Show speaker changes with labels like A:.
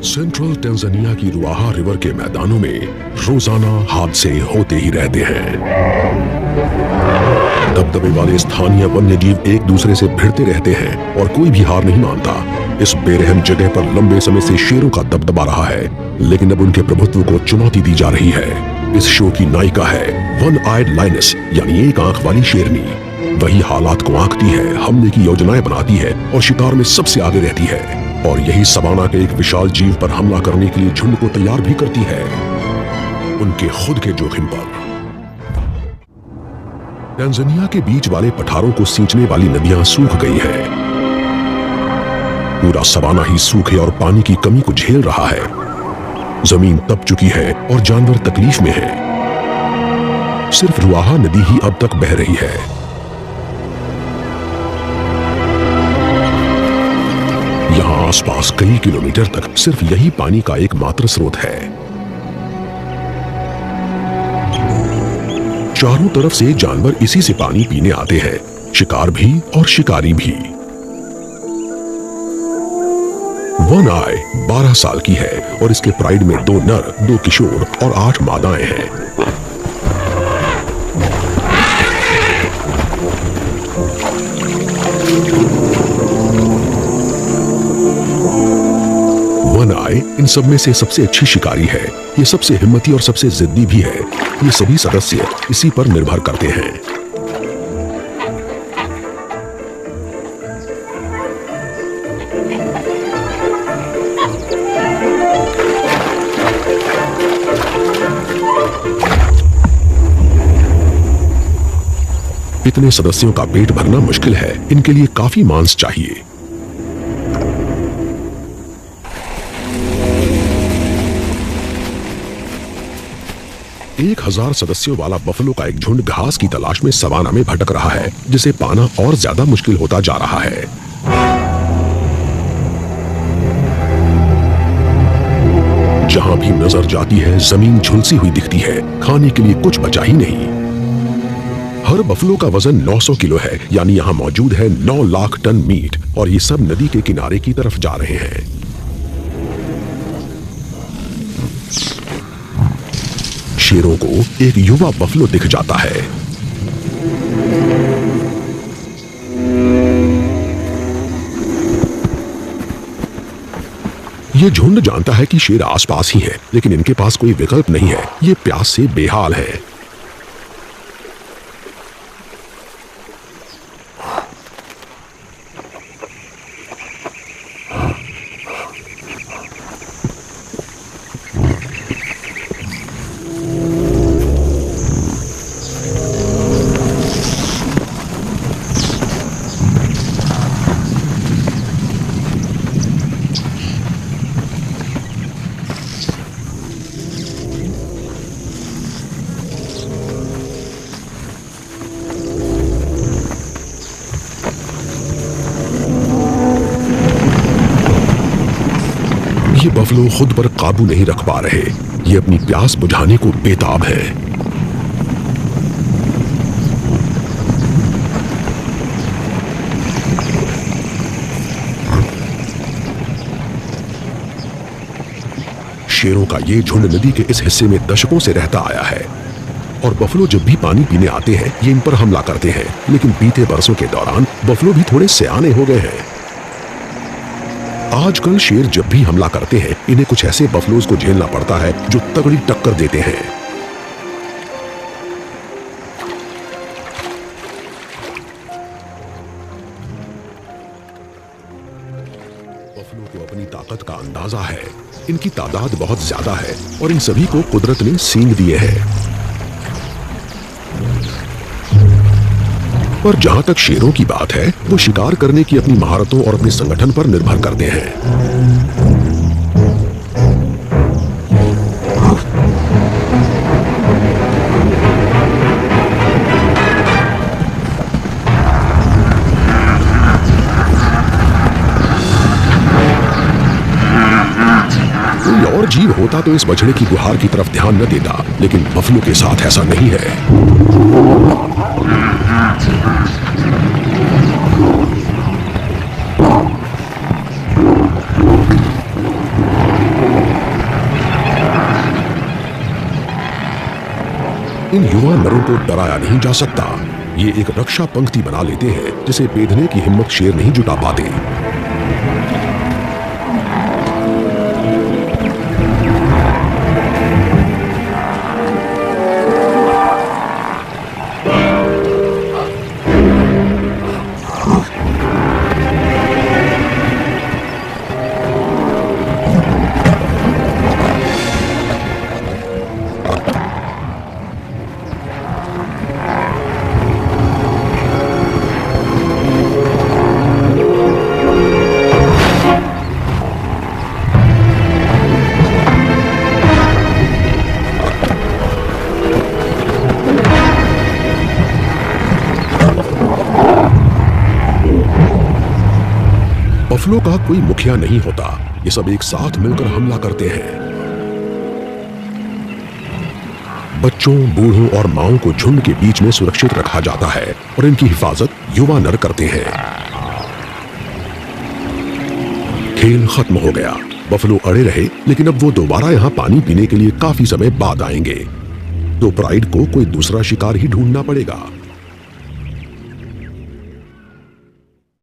A: Central Tanzania की रुआहा river के मैदानों में रोजाना हादसे होते ही रहते हैं। दबदबे वाले स्थानीय वन्यजीव एक दूसरे से भिड़ते रहते हैं और कोई भी हार नहीं मानता। इस बेरहम जगह पर लंबे समय से शेरों का दबदबा रहा है, लेकिन अब उनके प्रभुत्व को चुनौती दी जा रही है। इस शो की नायिका है वन आइड लाइनस, यानी एक आंख वाली शेरनी। वही हालात को आंकती है, हमले की योजनाएं बनाती है और शिकार में सबसे आगे रहती है। और यही सवाना के एक विशाल जीव पर हमला करने के लिए झुंड को तैयार भी करती है, उनके खुद के जोखिम पर। टैंजानिया के बीच वाले पठारों को सींचने वाली नदियां सूख गई हैं। पूरा सवाना ही सूखे और पानी की कमी को झेल रहा है। जमीन तप चुकी है और जानवर तकलीफ में हैं। सिर्फ रुआहा नदी ही अब तक बह रही है। यहां आसपास कई किलोमीटर तक सिर्फ यही पानी का एकमात्र स्रोत है। चारों तरफ से जानवर इसी से पानी पीने आते हैं, शिकार भी और शिकारी भी। वन आई 12 साल की है और इसके प्राइड में 2 नर, 2 किशोर और 8 मादाएं हैं। वन आई इन सब में से सबसे अच्छी शिकारी है। ये सबसे हिम्मती और सबसे जिद्दी भी है। ये सभी सदस्य इसी पर निर्भर करते हैं। इतने सदस्यों का पेट भरना मुश्किल है। इनके लिए काफी मांस चाहिए। एक 1000 सदस्यों वाला बफलो का एक झुंड घास की तलाश में सवाना में भटक रहा है, जिसे पाना और ज्यादा मुश्किल होता जा रहा है। जहां भी नजर जाती है जमीन झुलसी हुई दिखती है। खाने के लिए कुछ बचा ही नहीं। हर बफलो का वजन 900 किलो है, यानी यहाँ मौजूद है 9 लाख टन मीट, और ये सब नदी के किनारे की तरफ जा रहे हैं। शेरों को एक युवा बफलो दिख जाता है। ये झुंड जानता है कि शेर आसपास ही है, लेकिन इनके पास कोई विकल्प नहीं है। ये प्यास से बेहाल है। ये बफलो खुद पर काबू नहीं रख पा रहे। ये अपनी प्यास बुझाने को बेताब है। शेरों का ये झुंड नदी के इस हिस्से में दशकों से रहता आया है, और बफलो जब भी पानी पीने आते हैं ये इन पर हमला करते हैं। लेकिन बीते बरसों के दौरान बफलो भी थोड़े सयाने हो गए हैं। आजकल शेर जब भी हमला करते हैं, इन्हें कुछ ऐसे बफलोज को झेलना पड़ता है जो तगड़ी टक्कर देते हैं। बफलो को अपनी ताकत का अंदाजा है। इनकी तादाद बहुत ज्यादा है और इन सभी को कुदरत ने सींग दिए हैं। पर जहां तक शेरों की बात है, वो शिकार करने की अपनी महारतों और अपने संगठन पर निर्भर करते हैं। कोई और जीव होता तो इस बछड़े की गुहार की तरफ ध्यान न देता, लेकिन बफलो के साथ ऐसा नहीं है। इन युवा नरों को डराया नहीं जा सकता। ये एक रक्षा पंक्ति बना लेते हैं जिसे बेधने की हिम्मत शेर नहीं जुटा पाते। बफलो का कोई मुखिया नहीं होता, ये सब एक साथ मिलकर हमला करते हैं। बच्चों, बूढ़ों और माओं को झुंड के बीच में सुरक्षित रखा जाता है और इनकी हिफाजत युवा नर करते हैं। खेल खत्म हो गया। बफलो अड़े रहे, लेकिन अब वो दोबारा यहाँ पानी पीने के लिए काफी समय बाद आएंगे, तो प्राइड को कोई दूसरा शिकार ही ढूंढना पड़ेगा।